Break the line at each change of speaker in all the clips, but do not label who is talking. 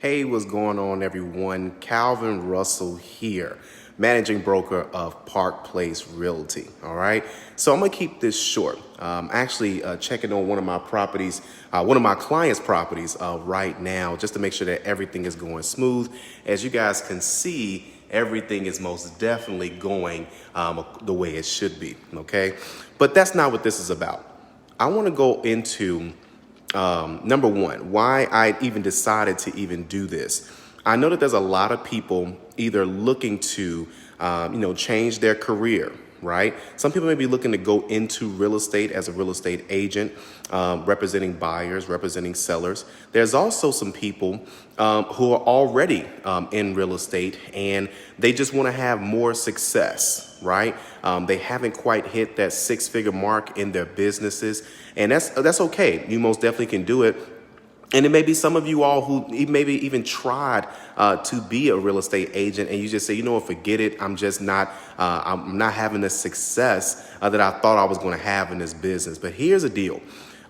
Hey, what's going on, everyone? Calvin Russell here, managing broker of Park Place Realty. All right, so I'm gonna keep this short. Actually, checking on one of my properties, one of my clients' properties right now, just to make sure that everything is going smooth. As you guys can see, everything is most definitely going the way it should be. Okay, but that's not what this is about. I want to go into number one, why I even decided to even do this. I know that there's a lot of people either looking to, change their career, right? Some people may be looking to go into real estate as a real estate agent, representing buyers, representing sellers. There's also some people who are already in real estate and they just want to have more success, right? They haven't quite hit that six-figure mark in their businesses, and that's okay. You most definitely can do it. And it may be some of you all who maybe even tried to be a real estate agent, and you just say, you know what, forget it. I'm not having the success that I thought I was going to have in this business. But here's the deal.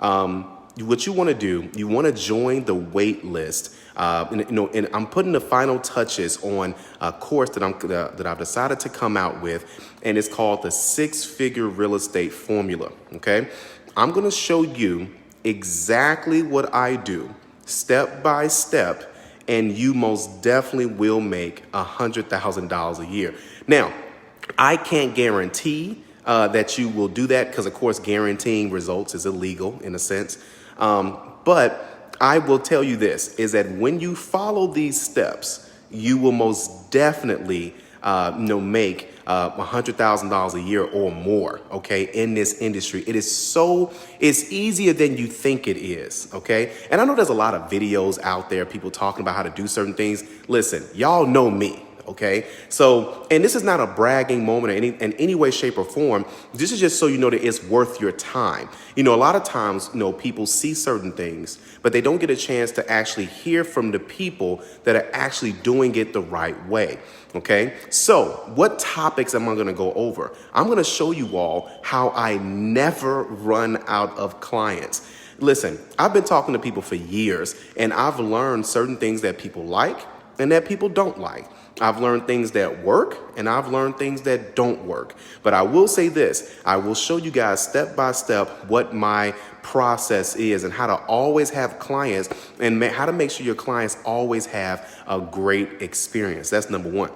What you want to do, you want to join the wait list. And I'm putting the final touches on a course that I've decided to come out with, and it's called the Six-Figure Real Estate Formula. Okay, I'm going to show you exactly what I do, step by step, and you most definitely will make $100,000 a year. Now, I can't guarantee that you will do that because, of course, guaranteeing results is illegal in a sense. But I will tell you this, is that when you follow these steps, you will most definitely make $100,000 a year or more, okay, in this industry. It's easier than you think it is, okay? And I know there's a lot of videos out there, people talking about how to do certain things. Listen, y'all know me. Okay, so, and this is not a bragging moment in any way, shape, or form. This is just so you know that it's worth your time. A lot of times, people see certain things, but they don't get a chance to actually hear from the people that are actually doing it the right way. Okay, so what topics am I going to go over? I'm going to show you all how I never run out of clients. Listen, I've been talking to people for years, and I've learned certain things that people like and that people don't like. I've learned things that work and I've learned things that don't work. But I will say this, I will show you guys step by step what my process is and how to always have clients and how to make sure your clients always have a great experience. That's number one.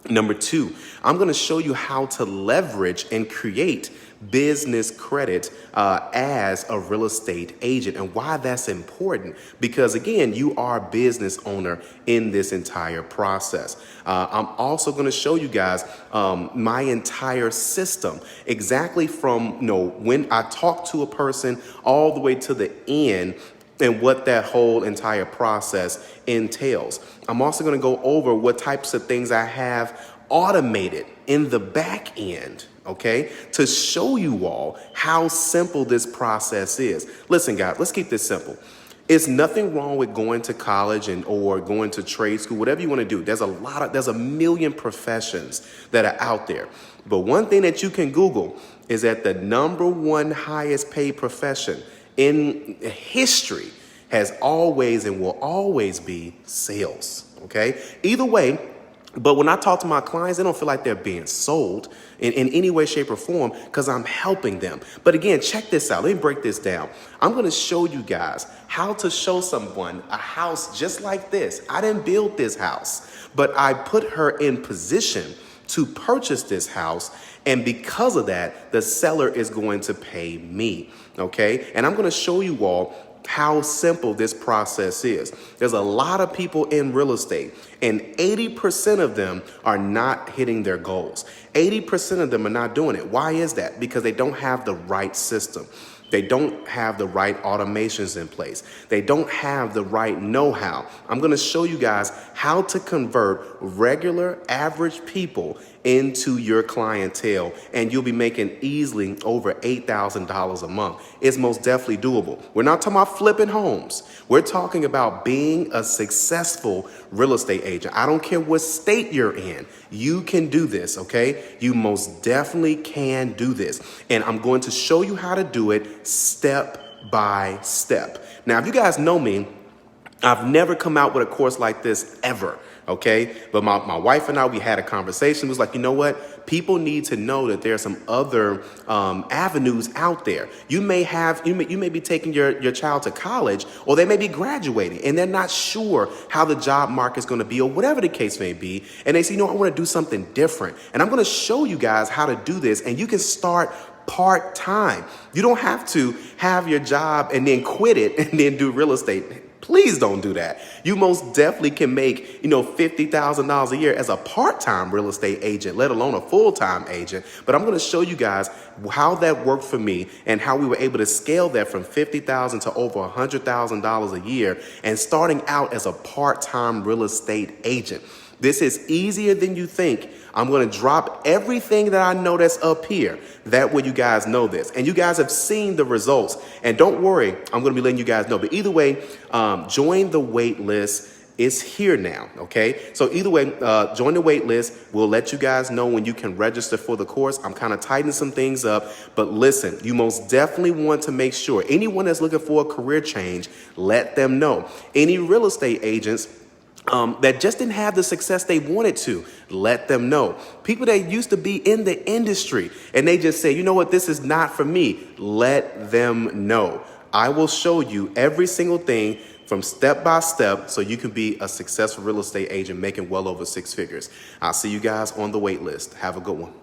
Number two, I'm going to show you how to leverage and create business credit as a real estate agent and why that's important. Because again, you are a business owner in this entire process. I'm also going to show you guys my entire system, exactly from when I talk to a person all the way to the end, and what that whole entire process entails. I'm also going to go over what types of things I have automated in the back end, okay, to show you all how simple this process is. Listen, guys, let's keep this simple. It's nothing wrong with going to college or going to trade school, whatever you want to do. There's a million professions that are out there. But one thing that you can Google is that the number one highest paid profession in history has always and will always be sales, okay? Either way, but when I talk to my clients, they don't feel like they're being sold in any way, shape, or form because I'm helping them. But again, check this out. Let me break this down. I'm going to show you guys how to show someone a house just like this. I didn't build this house, but I put her in position to purchase this house. And because of that, the seller is going to pay me, okay? And I'm going to show you all how simple this process is. There's a lot of people in real estate, and 80% of them are not hitting their goals. 80% of them are not doing it. Why is that? Because they don't have the right system. They don't have the right automations in place. They don't have the right know-how. I'm going to show you guys how to convert regular, average people into your clientele, and you'll be making easily over $8,000 a month. It's most definitely doable. We're not talking about flipping homes. We're talking about being a successful real estate agent. I don't care what state you're in. You can do this, okay? You most definitely can do this. And I'm going to show you how to do it step by step. Now, if you guys know me, I've never come out with a course like this ever, okay? But my wife and I, we had a conversation. It was like, you know what? People need to know that there are some other avenues out there. You may be taking your child to college, or they may be graduating, and they're not sure how the job market is going to be, or whatever the case may be. And they say, you know, I want to do something different. And I'm going to show you guys how to do this, and you can start part-time. You don't have to have your job and then quit it and then do real estate. Please don't do that. You most definitely can make, $50,000 a year as a part-time real estate agent, let alone a full-time agent. But I'm going to show you guys how that worked for me and how we were able to scale that from $50,000 to over $100,000 a year and starting out as a part-time real estate agent. This is easier than you think. I'm going to drop everything that I know that's up here. That way you guys know this. And you guys have seen the results. And don't worry, I'm going to be letting you guys know. But either way, join the wait list. It's here now, okay? So either way, join the wait list. We'll let you guys know when you can register for the course. I'm kind of tightening some things up. But listen, you most definitely want to make sure anyone that's looking for a career change, let them know. Any real estate agents that just didn't have the success they wanted to, let them know. People that used to be in the industry and they just say, you know what, this is not for me, let them know. I will show you every single thing from step by step so you can be a successful real estate agent making well over 6 figures. I'll see you guys on the wait list. Have a good one.